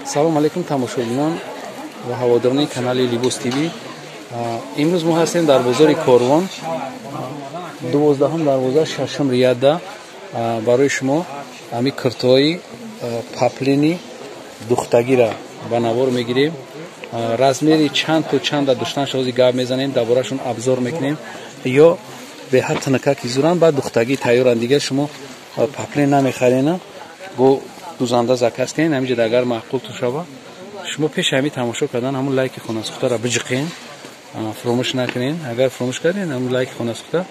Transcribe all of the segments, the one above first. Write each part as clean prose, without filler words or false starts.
салом алейкум тамошобинон ва ҳаводорони канали Libos TV. Имрӯз мо ҳастем дар бозори Корвон 12 дарвоза 6 риядда барои шумо ҳами киртои паплини духтагира ба навор мегирем. Размери чанд то чанда душтан шози гап мезанем, даборашон абзор мекунем ё беҳар тинакаки зуран ба духтагӣ тайёран. Дигар шумо паплин намехарена бо дузанда заказ кунед. Ҳаминҷа агар маъқул тушава шумо пеши ҳами тамошо кардан ҳамун лайки хонасухтара биҷиқен, фуромӯш накунед. Агар фуромӯш кардед ҳамун лайки хонасухта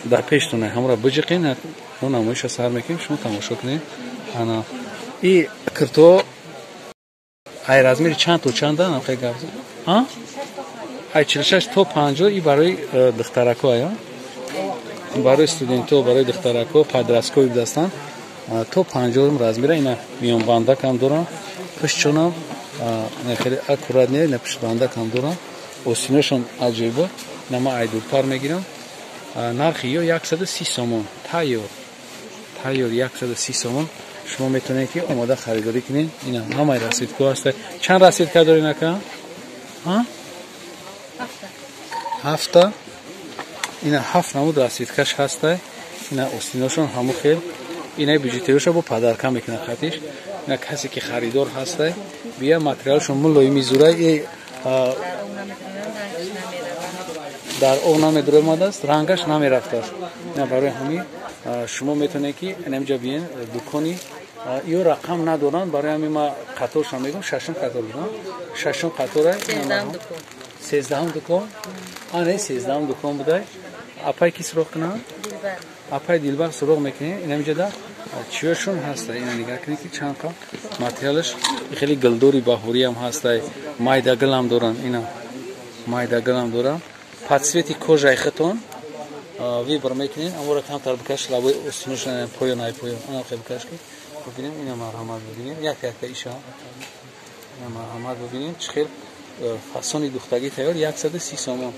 дар пештона ҳамура биҷиқен. мо намоиша сар мекунем, шумо тамошо кунед. ана и кирто ай размери чанд то чанда намхай гап ай 46 то 50 и барои духтарако ая барои студенто, барои духтарако подросткови дастан то 50 размера. ина миёнбандак ҳам дорам, пишчонам хеле аккурат не, на пишбандак ҳам дорам. осиношон аҷоиба. ина ма айдурпар мегирам. нархи ё 130 сомон тайёр 130 сомон. шумо метавонед ки омода харидорӣ кунед. ина ҳамаи расидко аст. чанд расидка доред ака? 7. ина 7 намуд расидкаш ҳаст. ина остиношон ҳаму хел. ина биҷутериёша бо падарка мекунад хатиш. ина касе ки харидор ҳаст бия материалшон мулоими зура дар об намедуромадааст, рангаш намерафтааст. ина барои ҳамин шумо метавонед ки инамҷа биен дукони ё рақам надоранд. барои ҳамин ма қаторшон мегӯям. шашум қатор будам. шашум қатора 13 дукон. ане 13 дукон будай. апай ки суроғ кунанд? апай дилбар суроғ мекунед. инамҷа да чиёшон ҳаста. ина нигоҳ кунед ки чанд қам материалаш хеле гилдори баҳорӣ ҳам ҳаста. майдагил ҳам доранд. ина майдагил ҳам доранд. подсвети кожаи хитон вибр мекунед. амора камтар бикаш лабои остиношон поён ай поён ана хел бикаш ки бибинем. ина марҳамат бибинем. якта иша ина марҳамат бибинем. чӣ хел фасони духтагӣ тайёр 130 сомон.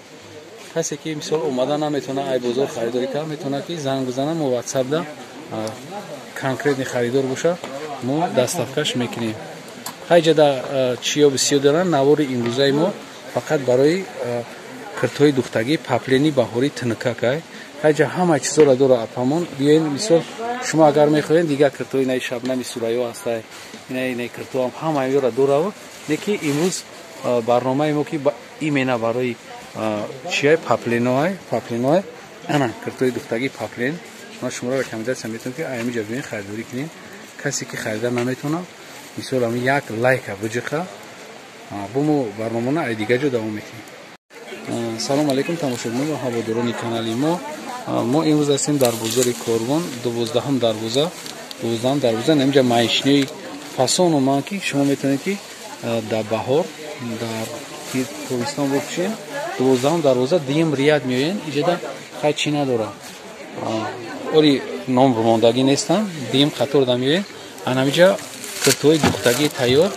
касе ки мисол омада наметавона ай бозор харидорӣ кард метавона ки занг бизана. мо ватсапда конкретни харидор боша мо даставкаш мекунем. ҳайҷада чиё бисёр доранд. навори имрӯзаи мо фақат барои киртои духтагӣ паплени баҳорӣ тинкакай. ҳайҷа ҳама чизора дора апамон. биёед мисол шумо агар мехоҳед дигар киртои наи шабнами сурайё ҳастай. инаи киртоам ҳамаёра дорава. неки имрӯз барномаи мо ки имена барои чиай папленоай ана киртои духтагӣ паплен. ман шуморо рекомендатсия метавонам ки аймиҷа биёед харидорӣ кунед. касе ки харида наметавонад мисол ҳамин як лайка биҷиқа бо мо барномона ай дигар ҷо давом мекунем. салом алейкум тамошобинон ва ҳаводорони канали мо имрӯз ҳастем дар бозори Корвон 12 дарвоза намҷа маишнии фасон оман ки шумо метавонед ки дар баҳор дар тобистон бопӯшед. 12 дарвоза дим рияд меоянд. иҷода хай чӣ надорам. оли ном ромондагӣ нестам. дим қатор да меоянд. анамиҷа киртои духтагӣ тайёр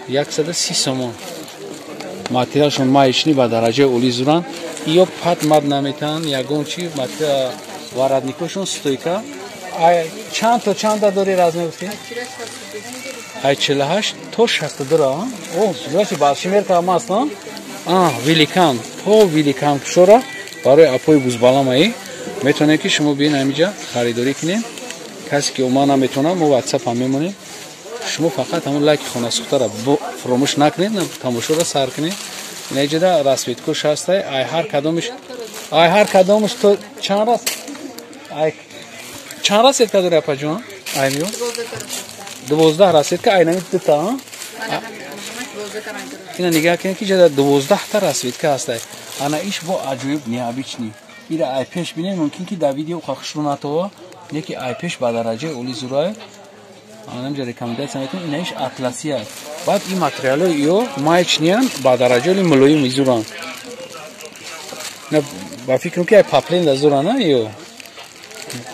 130 сомон. материалшон маишни ба дараҷаи оли зуранд. ё пат мад наметан ягон чи материал варадникошон стойка. ай чанд то чанда дори размер гуфти? ай 48 то 60 дора. о зураши балшимерка ҳам аст. великан то великан кушора барои апои бузбаламаи метавонед ки шумо биёед ҳамиҷа харидорӣ кунед. касе ки ома наметавонад мо ватсап ҳам мемонем. шумо фақат ҳамон лайки хонасухтара фуромӯш накунед. тамошоро сар кунед. инаҷода расветкош ҳастай. ай ҳар кадомаш то чанд раст? ай чанд расетка дори апаҷон? ай миё 12 расетка. ай нами дута ина нигоҳ кунед ки ҷада 12 та расветка ҳастай. ана иш бо аҷоиб необични. ира ай пеш бинед мумкин ки дар видео хахшру натова неки ай пеш ба дараҷаи оли зурай. анамҷа рекомендатсия метавонам. ина иш атласи аст. баъд ин материалҳо ё маичниан ба дараҷаи мулоим изуранд. ба фикрам ки ай паплен да зуран ё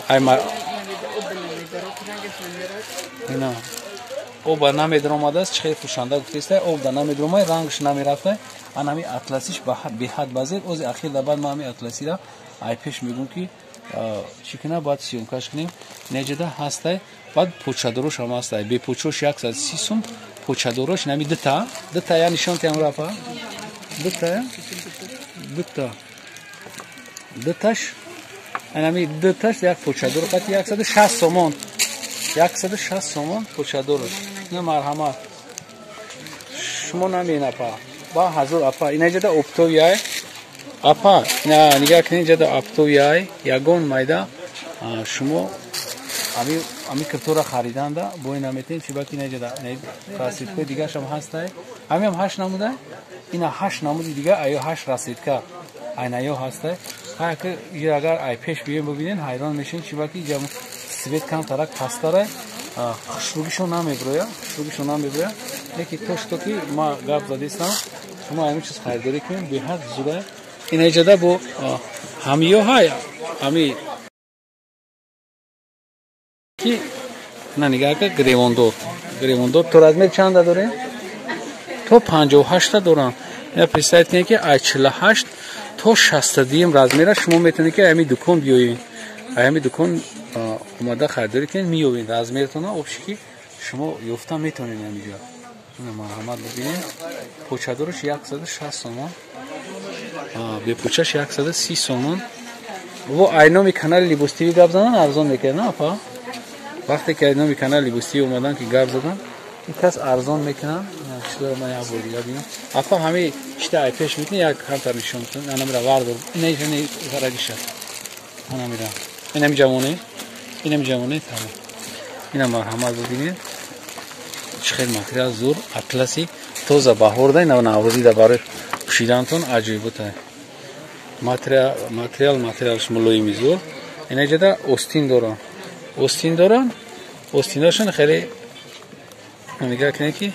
ай ина об ба намедромадааст. чӣ хел фушанда гуфтеста. об да намедромай рангш намерафта. анами атласиш беҳад базед. ози ахир да баъд ма ҳами атласира ай пеш мегӯям ки чӣ кунам баъд сиёмкаш кунем. неҷада ҳастай. баъд почадарош ҳам ҳастай. бепочарош 130 сум, почадорош нами дта я нишон тем рапа дташ нами дташ як почадор фат 160 сомон 160 сомон почадорош на марҳамат шумо наминапа ба ҳазур апа инаҷада оптовияй апа нигоҳ кунед ҷада оптовияй ягон майда шумо ами картора хариданда бо ина метен чи баки наҷада расидкои дигашам ҳастай амиам 8 намуда ина 8 намуди дига аё 8 расидка айнаё ҳастай ҳаки агар ай пеш бием бибинен ҳайрон мешин чи баки свет кам тарак пастаре хушругишон намеброя леки то что ки ма гап задистам шумо ами чиз харидорӣ кунем беҳад зуда инаҷада бо ҳамиё ҳай ами ки на нигаҳка гревондор то размер чанда дорем то 58 дорам я представить кунед ки ай 48 то 60 размера шумо метавонед ки ами дукон биёед ами дукон омада харидорӣ кунед миёбед размертона обшики шумо ёфта метавонед амиҷа марҳамат бибинед почадорош 160 сомон бепочаш 130 сомон во айноми канали либостиви гап задан арзон мекунад апа вақте ки айноми канали либостиви омадан ки гап задан кас арзон мекунад чидорама як бор дига бинам апа ҳами чита ай пеш метавонед як камтар нишон кунед анамира вардор инаишани гарагиша анамира инами ҷавоне тама ина марҳамат бибинед чӣ хел материал зур атласи тоза баҳордай наврӯзида барои пӯшидантон аҷоиботай материалш мулоими зур инаҷада остин доран остиндашон хеле нигоҳ кунед ки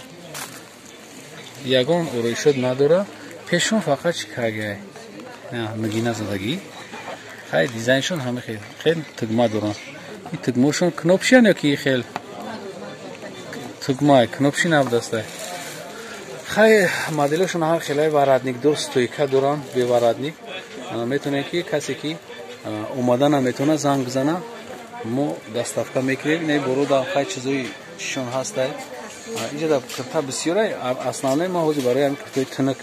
ягон ороишот надора пешон фақат чикагай нагина задагӣ хай дизайншон ҳама хел тугма доран ин тугмошон кнопшиян ё ки хел тугмай кнопши набудастай хай моделошон ҳар хелай варатникдор стойка доран беваратник метавонед ки касе ки омадана метавона занг бизана мо доставка мекунем ина борода хай чизои чишон ҳастай инҷада кирта бисёрай основное ма ҳозир барои ҳам киртои тунук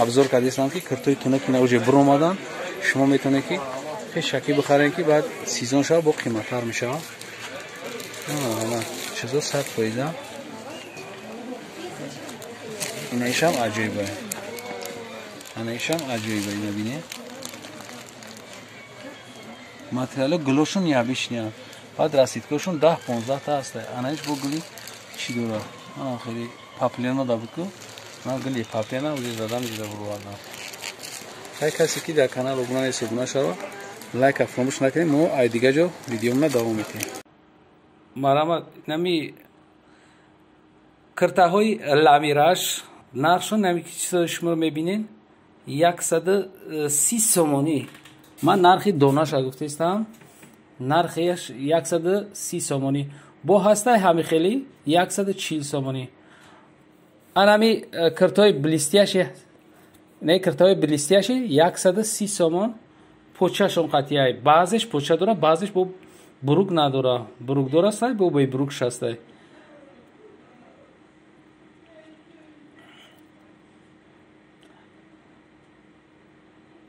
абзор кардистам ки киртои тунук ина уже биромадан шумо метавонед ки хе шаки бихарем ки баъд сезон шава бо қиматтар мешавад чизо 100% инаишам аҷоиба ина бинед материало гулошон ябишняд баъд расидкошон 10-15 та ҳастай анаиш бо гули чӣ дорад хеле паплена дабуд ку гули паплена уҷа задан ҷида бурварда ҳай касе ки дар канал обуна нест обуна шава лайка фаромӯш накунед мо ай дига ҷо видеомона давом метем марҳамат нами киртаҳои ламираш нархшон нами чизо шумо мебинед 130 сомонӣ ман нархи донаша гуфтаистам нархеш 130 сомонӣ бо ҳастай ҳамихели 140 сомонӣ анами киртои блистияше не киртои блистияше 130 сомон почашон қатияй баъзеш поча дора баъзеш бо бурук надора бурук дорастай бо бе бурук шастай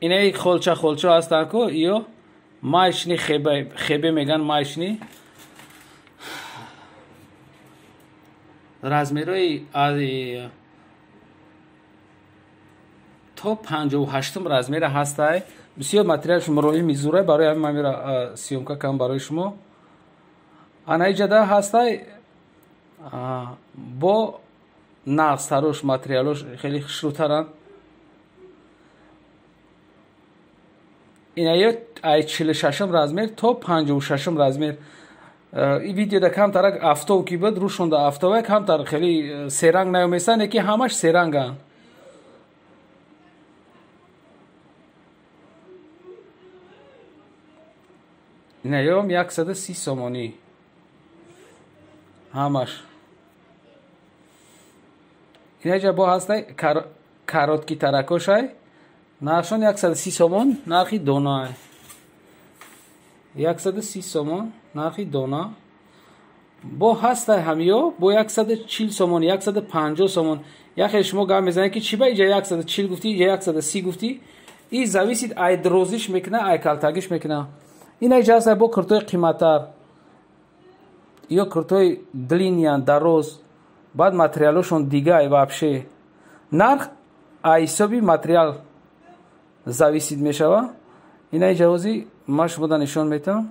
инаи холча ҳастан ку ё майшни хебе меган майшни размерои то 58 размера ҳастай бисёр материалш муроими зурай барои ҳамин ман мера сиёмка кам барои шумо анаи ҷада ҳастай бо нағзтарош материалош хеле хушрӯтаранд инаё ай 46 размер то 56 размер ин видеода камтарак автов ки буд рӯшонда автовай камтар хеле серанг наёместан ки ҳамаш серанган инаём 130 сомонӣ ҳамаш инаҷа бо ҳастай каротки таракошай нархшон 130 сомон нархи дона 130 сомон нархи дона با هست همیو با 140 سومون 150 سومون یخه شما گام میزنید که چی با اینجا 140 گفتی یا 130 گفتی این зависит ای دروزیش میکنه ای کالتاگیش میکنه این اجازه با کرتوی قیمتار یا کرتوی длиннян дароз بعد материалошон дигай вообще нарх ай ҳисоби материал зависит мешава ина ҷавози ма шумода нишон метавам